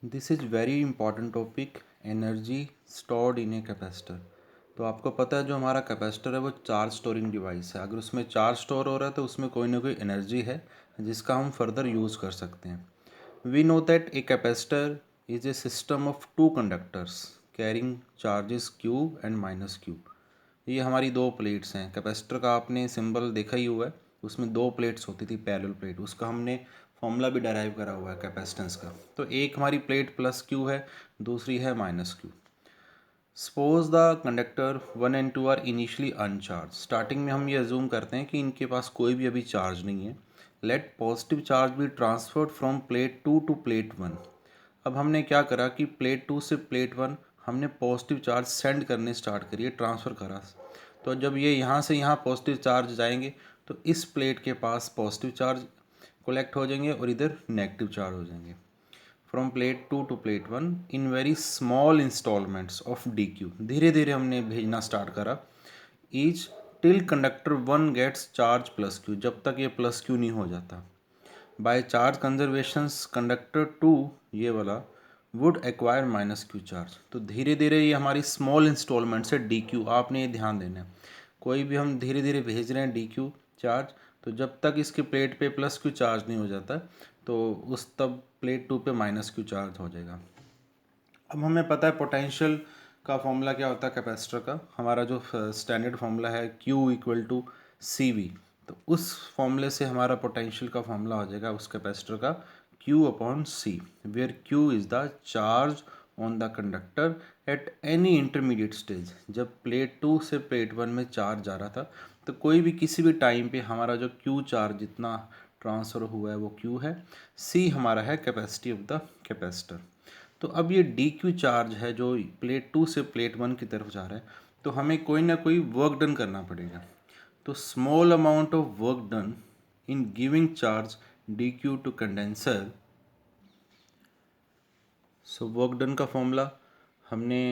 This is very important topic, energy stored in a capacitor. तो आपको पता है जो हमारा कैपेसिटर है वो चार्ज स्टोरिंग डिवाइस है। अगर उसमें चार्ज स्टोर हो रहा है तो उसमें कोई ना कोई एनर्जी है जिसका हम फर्दर यूज़ कर सकते हैं। We know that a capacitor is a system of two conductors carrying charges Q and minus Q. ये हमारी दो प्लेट्स हैं। कैपेसिटर का आपने सिंबल देखा ही हुआ है, उसमें दो प्लेट्स होती थी, पैरेलल प्लेट। उसका हमने फॉर्मूला भी डराइव करा हुआ है कैपेसिटेंस का। तो एक हमारी प्लेट प्लस क्यू है, दूसरी है minus Q. Suppose the conductor 1 and 2 are initially uncharged. Starting में हम ये अज्यूम करते हैं कि इनके पास कोई भी अभी चार्ज नहीं है। Let positive charge be transferred from plate 2 to plate 1। अब हमने क्या करा कि प्लेट 2 से प्लेट 1 हमने पॉजिटिव चार्ज सेंड करने स्टार्ट करिए, ट्रांसफ़र करा। तो जब ये यहाँ से यहाँ पॉजिटिव चार्ज जाएंगे तो इस प्लेट के पास पॉजिटिव चार्ज कलेक्ट हो जाएंगे और इधर नेगेटिव चार्ज हो जाएंगे। From plate 2 to plate 1 in very small instalments of d Q. धीरे धीरे हमने भेजना स्टार्ट करा। Each till conductor 1 gets charge plus Q, जब तक ये प्लस क्यू नहीं हो जाता। बाय चार्ज कंजर्वेशंस कंडक्टर 2, ये वाला, would acquire minus Q charge. तो धीरे धीरे ये हमारी स्मॉल इंस्टॉलमेंट से डी क्यू, आपने ये ध्यान देना है। कोई भी हम धीरे धीरे भेज रहे हैं डी क्यू चार्ज, तो जब तक इसके प्लेट पे प्लस क्यू चार्ज नहीं हो जाता तो उस तब प्लेट 2 पे माइनस क्यू चार्ज हो जाएगा। अब हमें पता है पोटेंशियल का फॉर्मूला क्या होता है कैपेसिटर का। हमारा जो स्टैंडर्ड फॉर्मूला है Q equal to C V. तो उस फॉर्मूले से हमारा पोटेंशियल का फॉर्मूला हो जाएगा उस कैपेसिटर का Q upon C, where Q is the charge on the conductor at any intermediate stage. जब प्लेट 2 से प्लेट 1 में चार्ज जा रहा था तो कोई भी किसी भी टाइम पे हमारा जो Q चार्ज जितना ट्रांसफ़र हुआ है वो Q है। C हमारा है कैपेसिटी ऑफ द कैपेसिटर। तो अब ये डी क्यू चार्ज है जो प्लेट 2 से प्लेट 1 की तरफ जा रहा है, तो हमें कोई ना कोई वर्क डन करना पड़ेगा। तो small amount of work done in giving charge d Q to condenser. So work done का फॉर्मूला हमने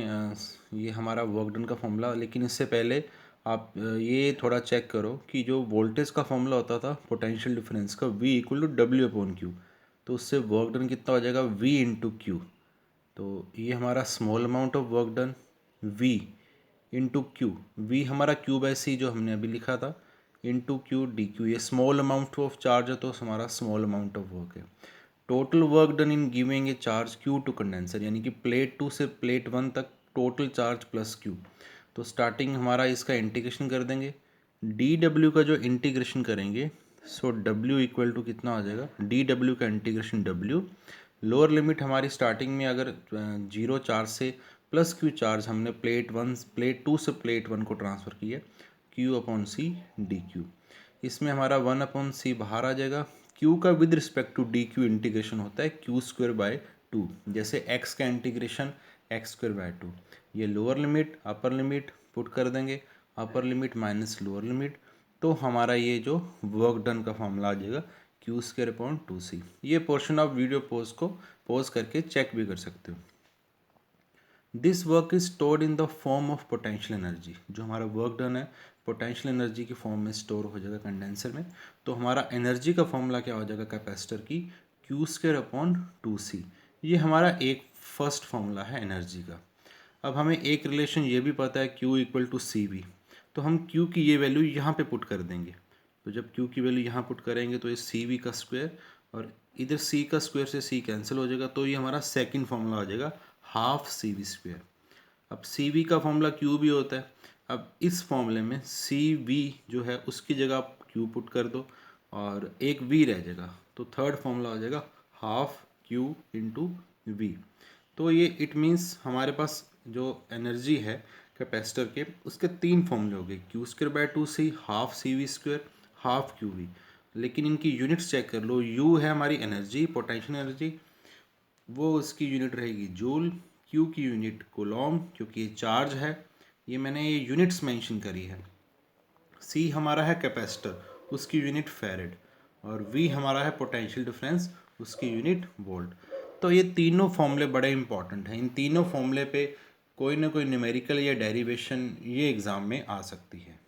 ये हमारा वर्क डन का फॉर्मूला। लेकिन इससे पहले आप ये थोड़ा चेक करो कि जो वोल्टेज का फॉर्मूला होता था पोटेंशियल डिफरेंस का, V equal to W upon Q, तो उससे वर्क डन कितना हो जाएगा, V इंटू क्यू। तो ये हमारा small amount of work done V into Q, V हमारा क्यू बाई सी जो हमने अभी लिखा था, इंटू क्यू डी क्यू। ये स्मॉल अमाउंट ऑफ चार्ज है तो हमारा स्मॉल अमाउंट ऑफ वर्क है। Total work done in giving a charge Q to condenser, यानी कि प्लेट 2 से प्लेट 1 तक टोटल चार्ज प्लस क्यू। तो स्टार्टिंग हमारा इसका इंटीग्रेशन कर देंगे, डी डब्ल्यू का जो इंटीग्रेशन करेंगे, सो डब्ल्यू इक्वल टू कितना आ जाएगा, डी डब्ल्यू का इंटीग्रेशन डब्ल्यू। लोअर लिमिट हमारी स्टार्टिंग में अगर 0 चार्ज से प्लस क्यू चार्ज हमने प्लेट 2 से प्लेट 1 को ट्रांसफ़र किया, Q upon C d Q. इसमें हमारा 1 अपॉन सी बाहर आ जाएगा। क्यू का with respect to d Q integration होता है क्यू स्क्वेयर बाय 2, जैसे एक्स का इंटीग्रेशन एक्स स्क्वेयर बाय 2। ये lower limit upper limit put कर देंगे, upper limit minus lower limit, तो हमारा ये जो वर्क डन का फॉर्मूला आ जाएगा क्यू स्क्वेयर अपॉन 2c। ये पोर्शन आप वीडियो पॉज करके चेक भी कर सकते हो। This work is stored in the form of potential energy. जो हमारा वर्क डन है पोटेंशियल एनर्जी की फॉर्म में स्टोर हो जाएगा कंडेंसर में। तो हमारा एनर्जी का फॉर्मूला क्या हो जाएगा कैपेसिटर की, क्यू स्क्वेयर अपॉन 2c। ये हमारा एक फर्स्ट फॉर्मूला है एनर्जी का। अब हमें एक रिलेशन ये भी पता है Q equal to C V, तो हम Q की ये वैल्यू यहाँ पे पुट कर देंगे। तो जब Q की वैल्यू यहाँ पुट करेंगे तो ये सी वी का स्क्वायर और इधर C का स्क्वायर से C कैंसिल हो जाएगा, तो ये हमारा सेकंड फॉर्मूला आ जाएगा हाफ सी वी स्क्वायर। अब सी वी का फॉर्मूला Q भी होता है। अब इस फॉर्मूले में सी वी जो है उसकी जगह आप Q पुट कर दो और एक V रह जाएगा, तो थर्ड फॉर्मूला आ जाएगा हाफ Q इंटू वी। तो ये इट मीन्स हमारे पास जो एनर्जी है कैपेसिटर के उसके तीन फॉर्मूले हो गए, Q square by 2c, half C V square, half Q V. लेकिन इनकी यूनिट्स चेक कर लो। यू है हमारी एनर्जी, पोटेंशियल एनर्जी, वो उसकी यूनिट रहेगी जूल। क्यू की यूनिट कोलॉम, क्योंकि ये चार्ज है, ये मैंने ये यूनिट्स मेंशन करी है। सी हमारा है कैपेसिटर, उसकी यूनिट फैरेड, और वी हमारा है पोटेंशियल डिफरेंस, उसकी यूनिट वोल्ट। तो ये तीनों फॉर्मूले बड़े इंपॉर्टेंट हैं। इन तीनों फॉर्मूले पे कोई ना कोई न्यूमेरिकल या डेरिवेशन ये एग्ज़ाम में आ सकती है।